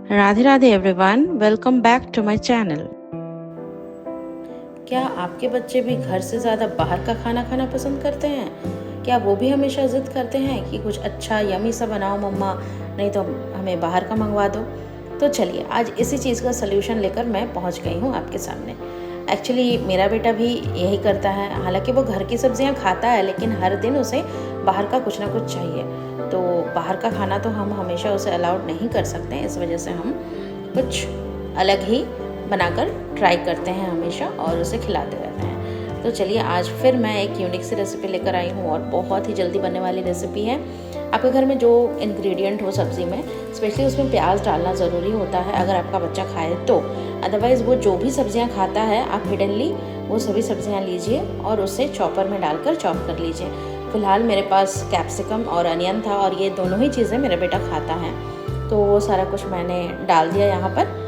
Radhe Radhe everyone, welcome back to my channel. क्या आपके बच्चे भी घर से ज़्यादा बाहर का खाना खाना पसंद करते हैं? क्या वो भी हमेशा ज़िद करते हैं कि कुछ अच्छा यमी सा बनाओ मम्मा, नहीं तो हमें बाहर का मंगवा दो? तो चलिए आज इसी चीज़ का सल्यूशन लेकर मैं पहुंच गई हूं आपके सामने। एक्चुअली मेरा बेटा भी यही करता है, हालांकि वो घर की सब्जियां खाता है लेकिन हर दिन उसे बाहर का कुछ ना कुछ चाहिए। तो बाहर का खाना तो हम हमेशा उसे अलाउड नहीं कर सकते, इस वजह से हम कुछ अलग ही बनाकर ट्राई करते हैं हमेशा और उसे खिलाते रहते हैं। तो चलिए आज फिर मैं एक यूनिक सी रेसिपी लेकर आई हूँ और बहुत ही जल्दी बनने वाली रेसिपी है। आपके घर में जो इंग्रेडिएंट हो सब्ज़ी में, स्पेशली उसमें प्याज डालना ज़रूरी होता है अगर आपका बच्चा खाए तो। अदरवाइज़ वो जो भी सब्जियाँ खाता है आप हिडनली वो सभी सब्जियाँ लीजिए और उसे चॉपर में डालकर चॉप कर लीजिए। फ़िलहाल मेरे पास कैप्सिकम और अनियन था और ये दोनों ही चीज़ें मेरा बेटा खाता है, तो वो सारा कुछ मैंने डाल दिया यहाँ पर।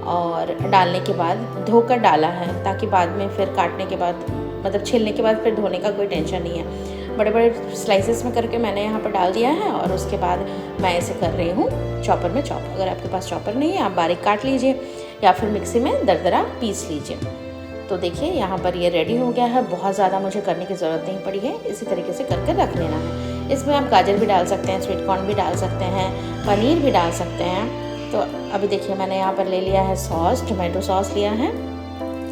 और डालने के बाद धोकर डाला है ताकि बाद में फिर काटने के बाद, मतलब छीलने के बाद फिर धोने का कोई टेंशन नहीं है। बड़े बड़े स्लाइसेस में करके मैंने यहाँ पर डाल दिया है और उसके बाद मैं इसे कर रही हूँ चॉपर में चॉप। अगर आपके पास चॉपर नहीं है आप बारीक काट लीजिए या फिर मिक्सी में दरदरा पीस लीजिए। तो देखिए यहाँ पर ये रेडी हो गया है, बहुत ज़्यादा मुझे करने की ज़रूरत नहीं पड़ी है, इसी तरीके से करके रख लेना है। इसमें आप गाजर भी डाल सकते हैं, स्वीट कॉर्न भी डाल सकते हैं, पनीर भी डाल सकते हैं। तो अभी देखिए मैंने यहाँ पर ले लिया है सॉस, टोमेटो सॉस लिया है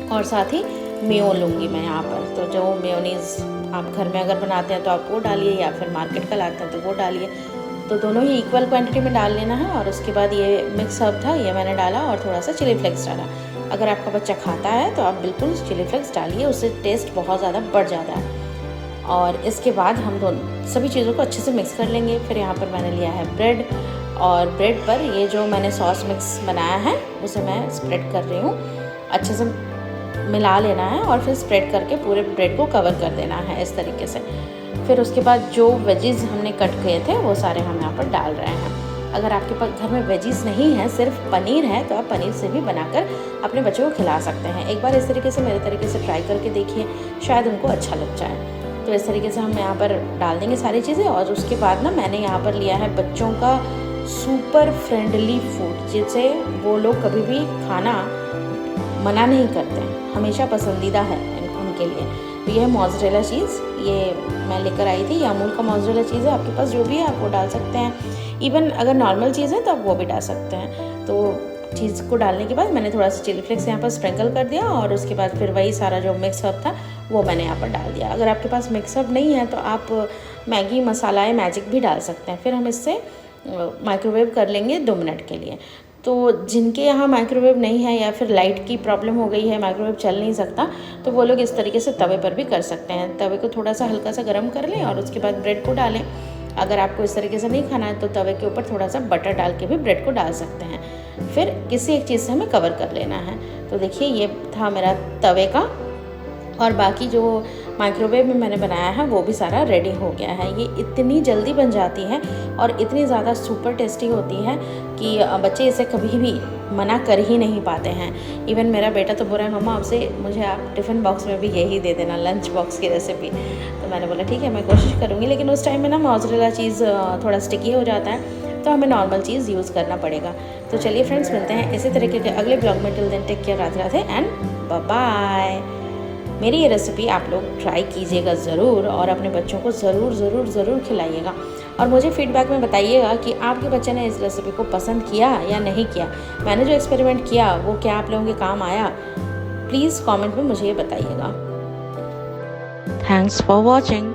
और साथ ही मेयो लूँगी मैं यहाँ पर। तो जो मेयोनीज़ आप घर में अगर बनाते हैं तो आप वो डालिए या फिर मार्केट का लाते हैं तो वो डालिए। तो दोनों ही इक्वल क्वांटिटी में डाल लेना है। और उसके बाद ये मिक्स हर्ब था, ये मैंने डाला और थोड़ा सा चिली फ्लेक्स डाला। अगर आपका बच्चा खाता है तो आप बिल्कुल चिली फ्लेक्स डालिए, उससे टेस्ट बहुत ज़्यादा बढ़ जाता है। और इसके बाद हम दोनों सभी चीज़ों को अच्छे से मिक्स कर लेंगे। फिर यहाँ पर मैंने लिया है ब्रेड और ब्रेड पर ये जो मैंने सॉस मिक्स बनाया है उसे मैं स्प्रेड कर रही हूँ। अच्छे से मिला लेना है और फिर स्प्रेड करके पूरे ब्रेड को कवर कर देना है इस तरीके से। फिर उसके बाद जो वेजीज़ हमने कट किए थे वो सारे हम यहाँ पर डाल रहे हैं। अगर आपके पास घर में वेजीज़ नहीं है, सिर्फ पनीर है, तो आप पनीर से भी बनाकर अपने बच्चों को खिला सकते हैं। एक बार इस तरीके से मेरे तरीके से ट्राई करके देखिए, शायद उनको अच्छा लग जाए। तो इस तरीके से हम यहाँ पर डाल देंगे सारी चीज़ें। और उसके बाद ना मैंने यहाँ पर लिया है बच्चों का सुपर फ्रेंडली फूड, जिसे वो लोग कभी भी खाना मना नहीं करते हैं, हमेशा पसंदीदा है उनके लिए। तो ये है मोज़रेला चीज़, ये मैं लेकर आई थी। ये अमूल का मोज़रेला चीज़ है, आपके पास जो भी है आप वो डाल सकते हैं। इवन अगर नॉर्मल चीज़ है तो आप वो भी डाल सकते हैं। तो चीज़ को डालने के बाद मैंने थोड़ा सा चिली फ्लेक्स यहाँ पर स्प्रिंकल कर दिया और उसके बाद फिर वही सारा जो मिक्स अप था वो मैंने यहाँ पर डाल दिया। अगर आपके पास मिक्स अप नहीं है तो आप मैगी मसाला या मैजिक भी डाल सकते हैं। फिर हम इससे माइक्रोवेव कर लेंगे 2 मिनट के लिए। तो जिनके यहाँ माइक्रोवेव नहीं है या फिर लाइट की प्रॉब्लम हो गई है, माइक्रोवेव चल नहीं सकता, तो वो लोग इस तरीके से तवे पर भी कर सकते हैं। तवे को थोड़ा सा हल्का सा गर्म कर लें और उसके बाद ब्रेड को डालें। अगर आपको इस तरीके से नहीं खाना है तो तवे के ऊपर थोड़ा सा बटर डाल के भी ब्रेड को डाल सकते हैं। फिर किसी एक चीज़ से हमें कवर कर लेना है। तो देखिए ये था मेरा तवे का, और बाकी जो माइक्रोवेव में मैंने बनाया है वो भी सारा रेडी हो गया है। ये इतनी जल्दी बन जाती है और इतनी ज़्यादा सुपर टेस्टी होती है कि बच्चे इसे कभी भी मना कर ही नहीं पाते हैं। इवन मेरा बेटा तो बोल रहा है मम्मा आपसे मुझे आप टिफ़िन बॉक्स में भी यही दे देना, लंच बॉक्स की रेसिपी। तो मैंने बोला ठीक है मैं कोशिश करूँगी, लेकिन उस टाइम में ना मोज़रेला चीज़ थोड़ा स्टिकी हो जाता है, तो हमें नॉर्मल चीज़ यूज़ करना पड़ेगा। तो चलिए फ्रेंड्स, मिलते हैं इसी तरीके के अगले ब्लॉग में। Till then take care, Radhe Radhe and bye bye. मेरी ये रेसिपी आप लोग ट्राई कीजिएगा ज़रूर और अपने बच्चों को ज़रूर ज़रूर ज़रूर खिलाइएगा। और मुझे फीडबैक में बताइएगा कि आपके बच्चे ने इस रेसिपी को पसंद किया या नहीं किया। मैंने जो एक्सपेरिमेंट किया वो क्या आप लोगों के काम आया, प्लीज़ कमेंट में मुझे ये बताइएगा। Thanks for watching.